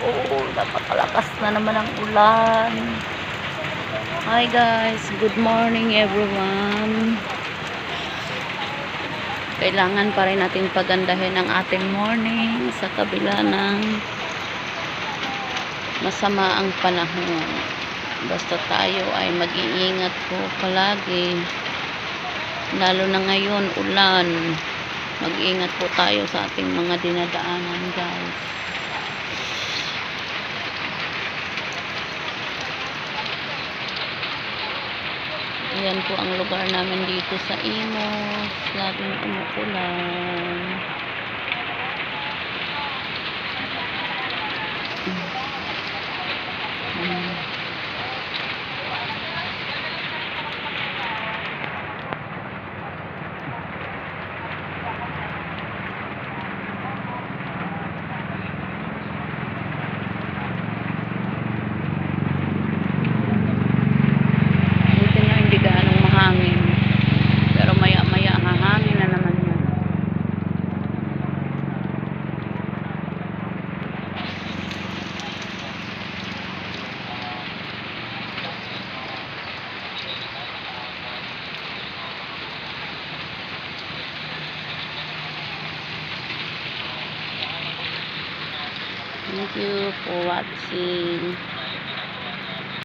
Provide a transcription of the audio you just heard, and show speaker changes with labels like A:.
A: Oh, napakalakas na naman ang ulan. Hi guys, good morning everyone. Kailangan pa rin natin pagandahin ang ating morning sa kabila ng masama ang panahon. Basta tayo ay mag-iingat po palagi. Lalo na ngayon, ulan. Mag-iingat po tayo sa ating mga dinadaanan guys. Ayan po ang lugar namin dito sa Imos. Laging umuulan. Pero maya-maya hahangin na naman yan. Thank you for watching.